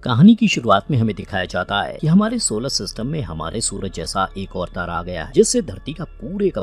कहानी की शुरुआत में हमें दिखाया जाता है कि हमारे सोलर सिस्टम में हमारे सूरज जैसा एक और तारा आ गया है, जिससे धरती का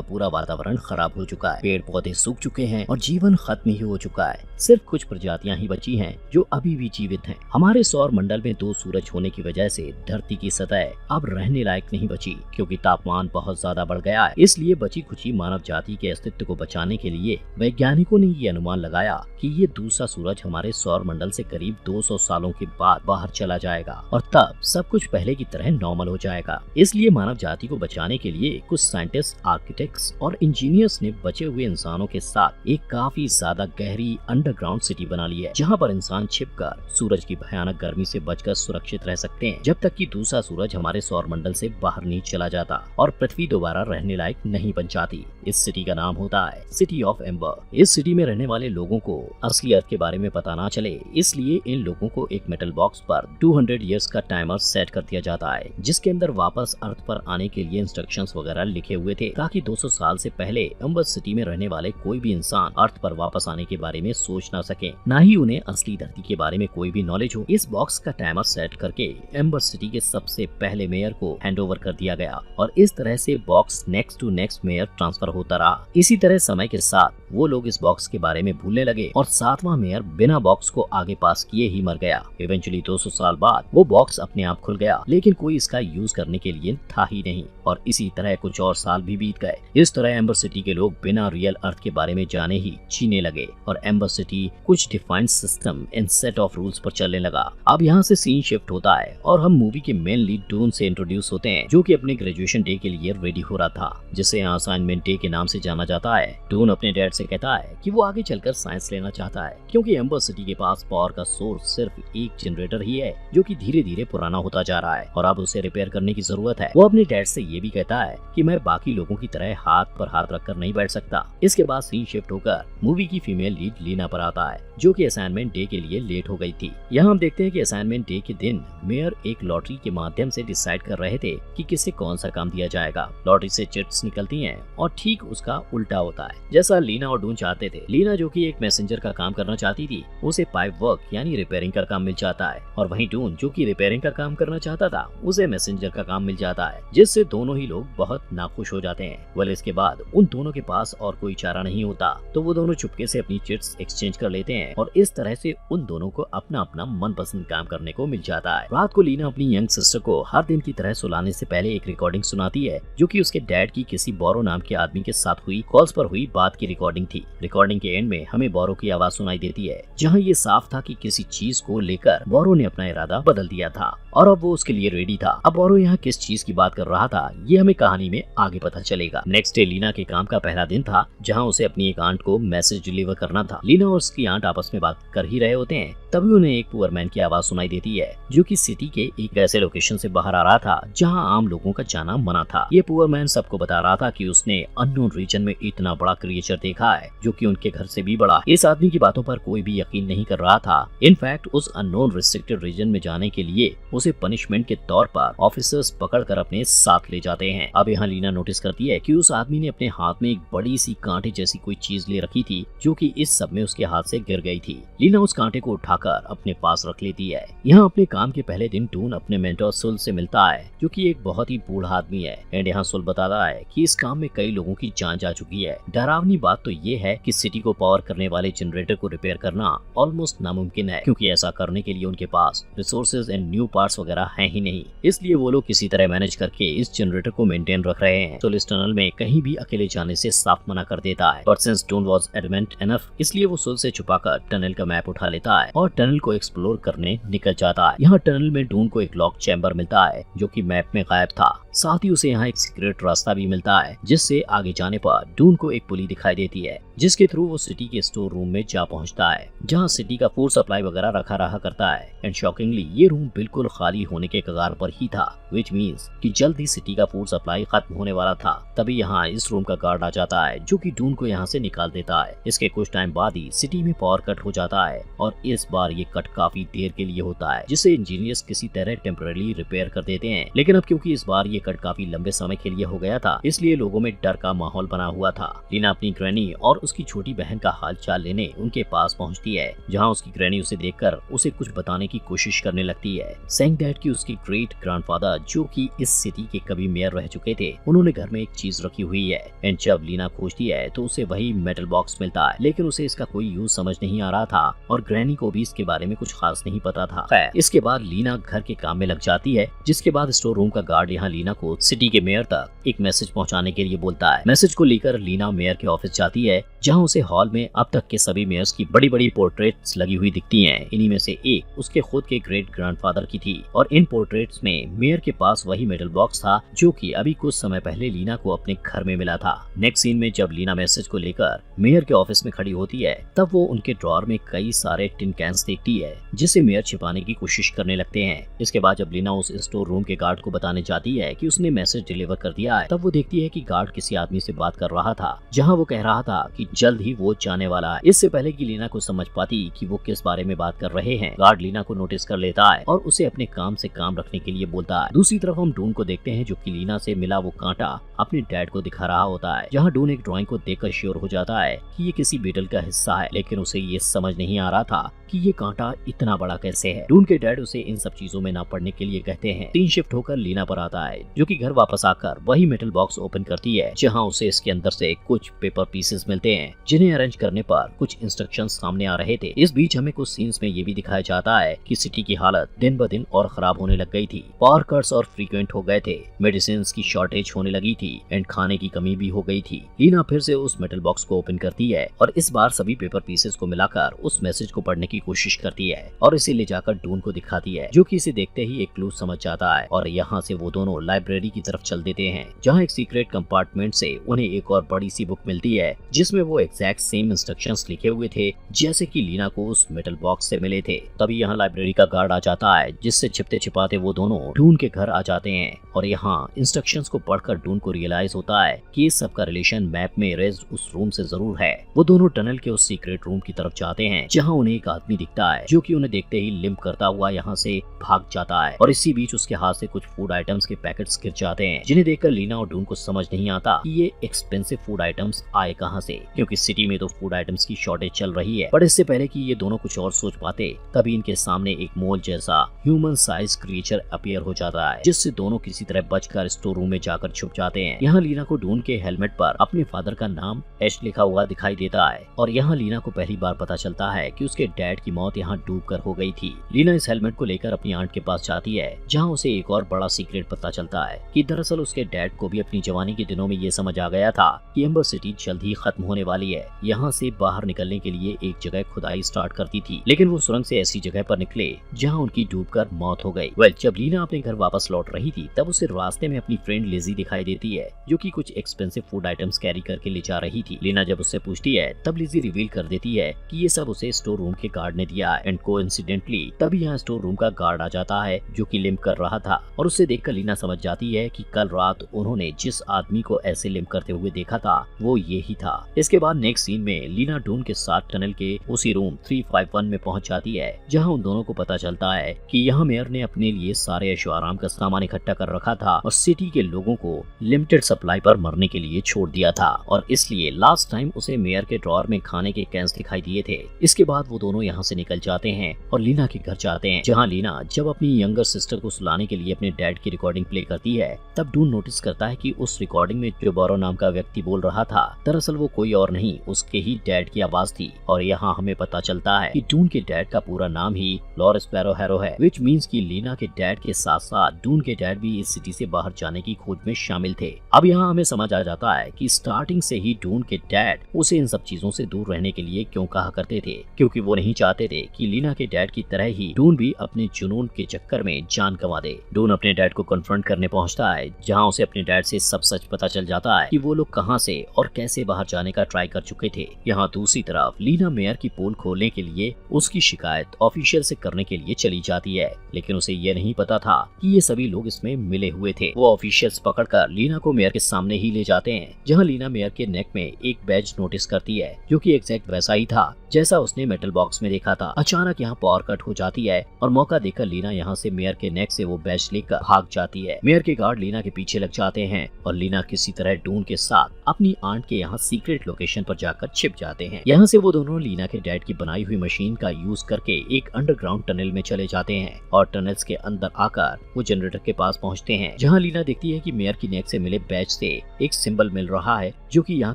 पूरा वातावरण खराब हो चुका है। पेड़ पौधे सूख चुके हैं और जीवन खत्म ही हो चुका है। सिर्फ कुछ प्रजातियां ही बची हैं जो अभी भी जीवित हैं। हमारे सौर मंडल में दो सूरज होने की वजह से धरती की सतह अब रहने लायक नहीं बची, क्योंकि तापमान बहुत ज्यादा बढ़ गया है। इसलिए बची खुची मानव जाति के अस्तित्व को बचाने के लिए वैज्ञानिकों ने ये अनुमान लगाया कि ये दूसरा सूरज हमारे सौर मंडल से करीब 200 सालों के बाद बाहर चला जाएगा और तब सब कुछ पहले की तरह नॉर्मल हो जाएगा। इसलिए मानव जाति को बचाने के लिए कुछ साइंटिस्ट, आर्किटेक्ट्स और इंजीनियर्स ने बचे हुए इंसानों के साथ एक काफी ज्यादा गहरी अंडरग्राउंड सिटी बना ली है, जहाँ पर इंसान छिपकर सूरज की भयानक गर्मी से बचकर सुरक्षित रह सकते हैं, जब तक कि दूसरा सूरज हमारे सौर मंडल से बाहर नहीं चला जाता और पृथ्वी दोबारा रहने लायक नहीं बन जाती। इस सिटी का नाम होता है सिटी ऑफ एम्बर। इस सिटी में रहने वाले लोगों को असली अर्थ के बारे में पता ना चले, इसलिए इन लोगों को एक मेटल बॉक्स पर 200 इयर्स का टाइमर सेट कर दिया जाता है, जिसके अंदर वापस अर्थ पर आने के लिए इंस्ट्रक्शंस वगैरह लिखे हुए थे, ताकि 200 साल से पहले एम्बर सिटी में रहने वाले कोई भी इंसान अर्थ पर वापस आने के बारे में सोच ना सके, ना ही उन्हें असली धरती के बारे में कोई भी नॉलेज हो। इस बॉक्स का टाइमर सेट करके एम्बर सिटी के सबसे पहले मेयर को हैंडओवर कर दिया गया और इस तरह से box next to next mayor transfer होता रहा। इसी तरह समय के साथ वो लोग इस बॉक्स के बारे में भूलने लगे और 7वां मेयर बिना बॉक्स को आगे पास किए ही मर गया। इवेंचुअली 200 साल बाद वो बॉक्स अपने आप खुल गया, लेकिन कोई इसका यूज करने के लिए था ही नहीं और इसी तरह कुछ और साल भी बीत गए। इस तरह एम्बर सिटी के लोग बिना रियल अर्थ के बारे में जाने ही जीने लगे और एम्बर सिटी कुछ defined system and set of rules पर चलने लगा। अब यहाँ से सीन शिफ्ट होता है और हम मूवी के मेन लीड डून से इंट्रोड्यूस होते हैं, जो कि अपने ग्रेजुएशन डे के लिए रेडी हो रहा था, जिसे यहाँ असाइनमेंट डे के नाम से जाना जाता है। डून अपने डैड से कहता है कि वो आगे चलकर साइंस लेना चाहता है, क्योंकि एम्बर सिटी के पास पावर का सोर्स सिर्फ एक जनरेटर ही है, जो कि धीरे धीरे पुराना होता जा रहा है और अब उसे रिपेयर करने की जरूरत है। वो अपने डैड से ये भी कहता है कि मैं बाकी लोगों की तरह हाथ पर हाथ रखकर नहीं बैठ सकता। इसके बाद सीन शिफ्ट होकर मूवी की फीमेल लीड लीना पर आता है, जो कि असाइनमेंट डे के लिए लेट हो गई थी। यहाँ हम देखते हैं कि असाइनमेंट डे के दिन मेयर एक लॉटरी के माध्यम से डिसाइड कर रहे थे कि किसे कौन सा काम दिया जाएगा। लॉटरी से चिट्स निकलती हैं और ठीक उसका उल्टा होता है जैसा लीना और डून चाहते थे। लीना, जो कि एक मैसेंजर का काम करना चाहती थी, उसे पाइप वर्क यानी रिपेयरिंग का काम मिल जाता है और वहीं डून, जो कि रिपेयरिंग का काम करना चाहता था, उसे मैसेंजर का काम मिल जाता है, जिससे दोनों ही लोग बहुत नाखुश हो जाते हैं। वेल, इसके बाद उन दोनों के पास और कोई चारा नहीं होता, तो वो दोनों चुपके से अपनी चिट्स एक्सचेंज कर लेते हैं और इस तरह से उन दोनों को अपना अपना मनपसंद काम करने को मिल जाता है। रात को लीना अपनी यंग सिस्टर को हर दिन की तरह सुलाने से पहले एक रिकॉर्डिंग सुनाती है, जो कि उसके डैड की किसी बोरो नाम के आदमी के साथ हुई कॉल्स पर हुई बात की रिकॉर्डिंग थी। रिकॉर्डिंग के एंड में हमें बोरो की आवाज सुनाई देती है, जहाँ ये साफ था कि किसी चीज को लेकर बोरो ने अपना इरादा बदल दिया था और अब वो उसके लिए रेडी था। अब बोरो यहाँ किस चीज की बात कर रहा था, ये हमें कहानी में आगे पता चलेगा। नेक्स्ट डे लीना के काम का पहला दिन था, जहाँ उसे अपनी एक आंट को मैसेज डिलीवर करना था। लीना और उसकी आंट आपस में बात कर ही रहे होते हैं, तभी उन्हें एक पुअर मैन की आवाज सुनाई देती है, जो कि सिटी के एक ऐसे लोकेशन से बाहर आ रहा था जहाँ आम लोगों का जाना मना था। ये पुअर मैन सबको बता रहा था कि उसने अननोन रीजन में इतना बड़ा क्रिएचर देखा है, जो कि उनके घर से भी बड़ा। इस आदमी की बातों पर कोई भी यकीन नहीं कर रहा था। इनफैक्ट उस अननोन रिस्ट्रिक्टेड रीजन में जाने के लिए उसे पनिशमेंट के तौर पर ऑफिसर्स पकड़कर अपने साथ ले जाते हैं। अब यहाँ लीना नोटिस करती है कि उस आदमी ने अपने हाथ में एक बड़ी सी कांटे जैसी कोई चीज ले रखी थी, जो कि इस सब में उसके हाथ से गिर गई थी। लीना उस कांटे को उठाकर अपने पास रख लेती है। यहाँ अपने काम के पहले दिन डून अपने मेंटोर सुल से मिलता है, जो कि एक बहुत ही बूढ़ा आदमी है। एंड यहाँ सुल बताता है कि इस काम में कई लोगों की जान जा चुकी है। डरावनी बात तो ये है कि सिटी को पावर करने वाले जनरेटर को रिपेयर करना ऑलमोस्ट नामुमकिन है, क्योंकि ऐसा करने के लिए उनके पास रिसोर्सेज एंड न्यू पार्ट्स वगैरह हैं ही नहीं। इसलिए वो लोग किसी तरह मैनेज करके इस जनरेटर को मेंटेन रख रहे हैं। सुल इस टनल में कहीं भी अकेले जाने से साफ मना कर देता है, but since Dunn was adamant enough, इसलिए वो सुल से छुपाकर टनल का मैप उठा लेता है और टनल को एक्सप्लोर करने निकल जाता है। यहाँ टनल में डून को एक लॉक चैम्बर मिलता है, जो कि मैप में गायब था। साथ ही उसे यहाँ एक सीक्रेट रास्ता भी मिलता है, जिससे आगे जाने पर डून को एक पुली दिखाई देती है, जिसके थ्रू वो सिटी के स्टोर रूम में जा पहुंचता है, जहां सिटी का फूड सप्लाई वगैरह रखा रहा करता है। एंड शॉकिंगली ये रूम बिल्कुल खाली होने के कगार पर ही था, विच मीन्स कि जल्द ही सिटी का फूड सप्लाई खत्म होने वाला था। तभी यहाँ इस रूम का गार्ड आ जाता है, जो कि डून को यहाँ से निकाल देता है। इसके कुछ टाइम बाद ही सिटी में पावर कट हो जाता है और इस बार ये कट काफी देर के लिए होता है, जिसे इंजीनियर्स किसी तरह टेम्पररी रिपेयर कर देते हैं। लेकिन अब क्योंकि इस बार ये संकट काफी लंबे समय के लिए हो गया था, इसलिए लोगों में डर का माहौल बना हुआ था। लीना अपनी ग्रैनी और उसकी छोटी बहन का हालचाल लेने उनके पास पहुंचती है, जहां उसकी ग्रैनी उसे देखकर उसे कुछ बताने की कोशिश करने लगती है। सेंग डैड की उसके ग्रेट ग्रैंडफादर, जो कि इस सिटी के कभी मेयर रह चुके थे, उन्होंने घर में एक चीज रखी हुई है। एंड जब लीना खोजती है तो उसे वही मेटल बॉक्स मिलता है, लेकिन उसे इसका कोई यूज समझ नहीं आ रहा था और ग्रैनी को भी इसके बारे में कुछ खास नहीं पता था। खैर, इसके बाद लीना घर के काम में लग जाती है, जिसके बाद स्टोर रूम का गार्ड यहाँ लीना को सिटी के मेयर तक एक मैसेज पहुंचाने के लिए बोलता है। मैसेज को लेकर लीना मेयर के ऑफिस जाती है, जहां उसे हॉल में अब तक के सभी मेयर्स की बड़ी बड़ी पोर्ट्रेट्स लगी हुई दिखती हैं। इन्हीं में से एक उसके खुद के ग्रेट ग्रैंडफादर की थी और इन पोर्ट्रेट्स में मेयर के पास वही मेटल बॉक्स था जो कि अभी कुछ समय पहले लीना को अपने घर में मिला था। नेक्स्ट सीन में जब लीना मैसेज को लेकर मेयर के ऑफिस में खड़ी होती है, तब वो उनके ड्रॉअर में कई सारे टिन कैंस देखती है, जिसे मेयर छिपाने की कोशिश करने लगते हैं। इसके बाद जब लीना उस स्टोर रूम के गार्ड को बताने जाती है कि उसने मैसेज डिलीवर कर दिया है, तब वो देखती है कि गार्ड किसी आदमी से बात कर रहा था, जहां वो कह रहा था कि जल्द ही वो जाने वाला है। इससे पहले कि लीना को समझ पाती कि वो किस बारे में बात कर रहे हैं, गार्ड लीना को नोटिस कर लेता है और उसे अपने काम से काम रखने के लिए बोलता है। दूसरी तरफ हम डून को देखते हैं, जो कि लीना से मिला वो कांटा अपने डैड को दिखा रहा होता है, जहां डून एक ड्राइंग को देखकर श्योर हो जाता है कि ये किसी बीटल का हिस्सा है, लेकिन उसे ये समझ नहीं आ रहा था कि ये कांटा इतना बड़ा कैसे है। डून के डैड उसे इन सब चीजों में ना पड़ने के लिए कहते हैं। तीन शिफ्ट होकर लीना पर आता है, जो कि घर वापस आकर वही मेटल बॉक्स ओपन करती है, जहां उसे इसके अंदर से कुछ पेपर पीसेस मिलते हैं, जिन्हें अरेंज करने पर कुछ इंस्ट्रक्शंस सामने आ रहे थे। इस बीच हमें कुछ सीन्स में ये भी दिखाया जाता है कि सिटी की हालत दिन ब दिन और खराब होने लग गई थी। पावर कट्स और फ्रीक्वेंट हो गए थे, मेडिसिन की शॉर्टेज होने लगी थी एंड खाने की कमी भी हो गई थी। लीना फिर से उस मेटल बॉक्स को ओपन करती है और इस बार सभी पेपर पीसेस को मिलाकर उस मैसेज को पढ़ने की कोशिश करती है और इसे ले जाकर डून को दिखाती है, जो कि इसे देखते ही एक क्लू समझ जाता है और यहाँ से वो दोनों लाइब्रेरी की तरफ चल देते हैं, जहाँ एक सीक्रेट कंपार्टमेंट से उन्हें एक और बड़ी सी बुक मिलती है, जिसमें वो एग्जैक्ट सेम इंस्ट्रक्शंस लिखे हुए थे जैसे कि लीना को उस मेटल बॉक्स से मिले थे। तभी यहाँ लाइब्रेरी का गार्ड आ जाता है, जिससे छिपते छिपाते वो दोनों डून के घर आ जाते हैं और यहाँ इंस्ट्रक्शंस को पढ़कर डून को रियलाइज होता है कि इस सब का रिलेशन मैप में रेज्ड उस रूम से जरूर है। वो दोनों टनल के उस सीक्रेट रूम की तरफ जाते हैं, जहाँ उन्हें एक आदमी दिखता है, जो कि उन्हें देखते ही लिम्प करता हुआ यहाँ से भाग जाता है और इसी बीच उसके हाथ से कुछ फूड आइटम्स के पैकेट्स गिर जाते हैं, जिन्हें देखकर लीना और डून को समझ नहीं आता कि ये एक्सपेंसिव फूड आइटम्स आए कहाँ से, क्योंकि सिटी में तो फूड आइटम्स की शॉर्टेज चल रही है। पर इससे पहले कि ये दोनों कुछ और सोच पाते, तभी इनके सामने एक मोल जैसा ह्यूमन साइज क्रिएचर अपीयर हो जाता है, जिससे दोनों किसी तरह बचकर स्टोर रूम में जाकर छुप जाते हैं। यहाँ लीना को डून के हेलमेट पर अपने फादर का नाम एश लिखा हुआ दिखाई देता है और यहाँ लीना को पहली बार पता चलता है कि उसके डैड की मौत यहाँ डूबकर हो गई थी। लीना इस हेलमेट को लेकर अपनी आंट के पास जाती है, जहाँ उसे एक और बड़ा सीक्रेट पता चलता है कि दरअसल उसके डैड को भी अपनी जवानी के दिनों में ये समझ आ गया था कि एम्बर सिटी जल्द ही खत्म होने वाली है। यहाँ से बाहर निकलने के लिए एक जगह खुदाई स्टार्ट करती थी, लेकिन वो सुरंग से ऐसी जगह पर निकले जहाँ उनकी डूबकर मौत हो गई। जब लीना अपने घर वापस लौट रही थी, तब उसे रास्ते में अपनी फ्रेंड लिजी दिखाई देती है, जो कि कुछ एक्सपेंसिव फूड आइटम्स कैरी करके ले जा रही थी। लीना जब उससे पूछती है, तब लिजी रिवील कर देती है कि ये सब उसे स्टोर रूम के गार्ड ने दिया एंड कोइंसिडेंटली तभी यहाँ स्टोर रूम का गार्ड आ जाता है, जो कि लिम्प कर रहा था और उससे देखकर लीना समझ जाती है कि कल रात उन्होंने जिस आदमी को ऐसे लिम्प करते हुए देखा था वो ये ही था। इसके बाद नेक्स्ट सीन में लीना डून के साथ टनल के उसी रूम 351 में पहुंच जाती है, जहां उन दोनों को पता चलता है कि यहाँ मेयर ने अपने लिए सारे ऐशो आराम का सामान इकट्ठा कर रखा था और सिटी के लोगों को लिमिटेड सप्लाई पर मरने के लिए छोड़ दिया था और इसलिए लास्ट टाइम उसे मेयर के ड्रॉअर में खाने के कैंस दिखाई दिए थे। इसके बाद वो दोनों यहाँ से निकल जाते हैं और लीना के घर जाते हैं, जहाँ लीना जब अपनी यंगर सिस्टर को सुलाने के लिए अपने डैड की रिकॉर्डिंग प्ले करती है, तब डून नोटिस करता है कि उस रिकॉर्डिंग में जो बोरो नाम का व्यक्ति बोल रहा था, दरअसल वो कोई और नहीं उसके ही डैड की आवाज थी। और यहाँ हमें पता चलता है कि डून के डैड का पूरा नाम ही लॉरेंस पैरो हैरो है, विच मीन्स कि लीना के डैड के साथ साथ डून के डैड भी इस सिटी से बाहर जाने की खोज में शामिल थे। अब यहाँ हमें समझ आ जाता है कि स्टार्टिंग से ही डून के डैड उसे इन सब चीजों से दूर रहने के लिए क्यों कहा करते थे, क्योंकि वो नहीं चाहते थे कि लीना के डैड की तरह ही डून भी अपने जुनून के चक्कर में जान गंवा दे। डून अपने डैड को कन्फ्रंट करने पहुंचता है, जहां उसे अपने डैड से सब सच पता चल जाता है कि वो लोग कहां से और कैसे बाहर जाने का ट्राई कर चुके थे। यहाँ दूसरी तरफ लीना मेयर की पोल खोलने के लिए उसकी शिकायत ऑफिशियल से करने के लिए चली जाती है, लेकिन उसे ये नहीं पता था कि ये सभी लोग इसमें मिले हुए थे। वो ऑफिशियल्स पकड़कर लीना को मेयर के सामने ही ले जाते हैं, जहाँ लीना मेयर के नेक में एक बैज नोटिस करती है जो कि एग्जैक्ट वैसा ही था जैसा उसने मेटल बॉक्स में देखा था। अचानक यहाँ पावर कट हो जाती है और मौका देकर लीना यहाँ से मेयर के नेक से वो बैज लेकर भाग जाती है। मेयर के गार्ड लीना के पीछे लग जाते हैं और लीना किसी तरह डून के साथ अपनी आंट के यहाँ सीक्रेट लोकेशन पर जाकर छिप जाते हैं। यहाँ से वो दोनों लीना के डैड की बनाई हुई मशीन का यूज करके एक अंडरग्राउंड टनल में चले जाते हैं और टनल्स के अंदर आकर वो जनरेटर के पास पहुँचते हैं, जहाँ लीना देखती है कि मेयर की नेक से मिले बैज से एक सिंबल मिल रहा है जो कि यहाँ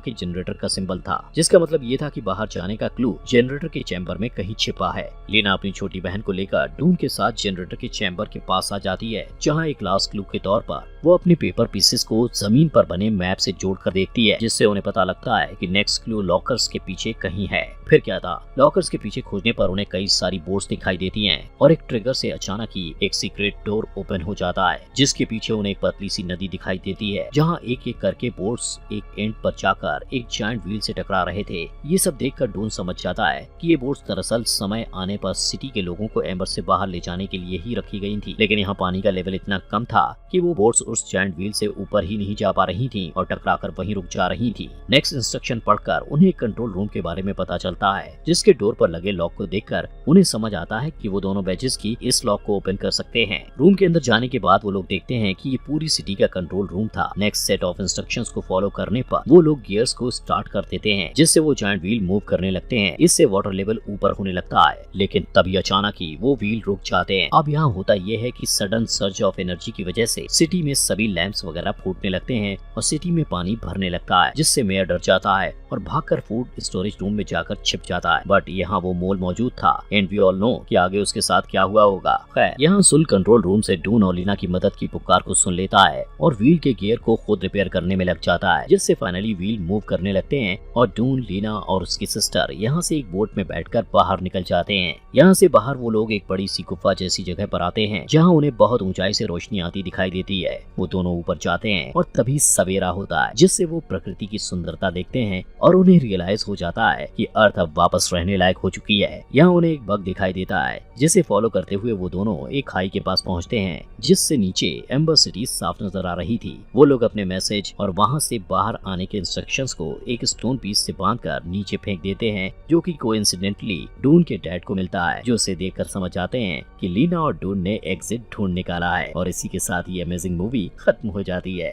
के जनरेटर का सिंबल था, जिसका मतलब ये था कि बाहर जाने का क्लू जनरेटर के चैम्बर में कहीं छिपा है। लीना अपनी छोटी बहन को लेकर डून के साथ जनरेटर के चैम्बर के पास आ जाती है, जहाँ एक लास्ट क्लू के तौर पर वो अपने पेपर पीसेस को जमीन पर बने मैप से जोड़कर देखती है, जिससे उन्हें पता लगता है कि नेक्स्ट क्लू लॉकर्स के पीछे कहीं है। फिर क्या था, लॉकर्स के पीछे खोजने पर उन्हें कई सारी बोर्ड्स दिखाई देती हैं और एक ट्रिगर से अचानक ही एक सीक्रेट डोर ओपन हो जाता है, जिसके पीछे उन्हें एक पतली सी नदी दिखाई देती है, जहाँ एक एक करके बोर्ड्स एक एंड पर जाकर एक जायंट व्हील से टकरा रहे थे। ये सब देखकर डून समझ जाता है कि ये बोर्ड्स दरअसल समय आने पर सिटी के लोगों को एम्बर से बाहर ले जाने के लिए ही रखी गई थी, लेकिन यहाँ पानी का लेवल इतना कम था कि वो बोर्ड्स उस जायंट व्हील से ऊपर ही नहीं जा पा रही थी और टकराकर वहीं रुक जा रही थी। नेक्स्ट इंस्ट्रक्शन पढ़कर उन्हें एक कंट्रोल रूम के बारे में पता चलता है, जिसके डोर पर लगे लॉक को देखकर उन्हें समझ आता है कि वो दोनों बैचेस की इस लॉक को ओपन कर सकते हैं। रूम के अंदर जाने के बाद वो लोग देखते हैं कि ये पूरी सिटी का कंट्रोल रूम था। नेक्स्ट सेट ऑफ इंस्ट्रक्शंस को फॉलो करने पर वो लोग गियर्स को स्टार्ट कर देते हैं, जिससे वो जायंट व्हील मूव करने लगते हैं। इससे वाटर लेवल ऊपर होने लगता है, लेकिन तभी अचानक ही वो व्हील रुक जाते हैं। अब यहाँ होता ये है कि सडन सर्ज ऑफ एनर्जी की वजह से सिटी में सभी लैंप्स वगैरह फूटने लगते हैं और सिटी में पानी भरने लगता है, जिससे मेयर डर जाता है और भागकर फूड स्टोरेज रूम में जाकर छिप जाता है। बट यहाँ वो मोल मौजूद था एंड वी ऑल नो कि आगे उसके साथ क्या हुआ होगा। खैर, यहाँ सुल कंट्रोल रूम से डून और लीना की मदद की पुकार को सुन लेता है और व्हील के गियर को खुद रिपेयर करने में लग जाता है, जिससे फाइनली व्हील मूव करने लगते हैं और डून, लीना और उसकी सिस्टर यहाँ से एक बोट में बैठकर बाहर निकल जाते हैं। यहाँ से बाहर वो लोग एक बड़ी सी गुफा जैसी जगह पर आते हैं, जहाँ उन्हें बहुत ऊंचाई से रोशनी आती दिखाई देती है। वो दोनों ऊपर जाते हैं और तभी सवेरा होता है, जिससे वो प्रकृति की सुंदरता देखते हैं और उन्हें रियलाइज हो जाता है कि अर्थ अब वापस रहने लायक हो चुकी है। यहाँ उन्हें एक बग दिखाई देता है, जिसे फॉलो करते हुए वो दोनों एक खाई के पास पहुँचते हैं, जिससे नीचे एम्बर सिटी साफ नजर आ रही थी। वो लोग अपने मैसेज और वहाँ से बाहर आने के इंस्ट्रक्शंस को एक स्टोन पीस से बांधकर नीचे फेंक देते हैं, जो कि कोइंसिडेंटली डून के डैड को मिलता है, जो उसे देखकर समझ जाते हैं कि लीना और डून ने एग्जिट ढूंढ निकाला है। और इसी के साथ ये अमेजिंग मूवी खत्म हो जाती है।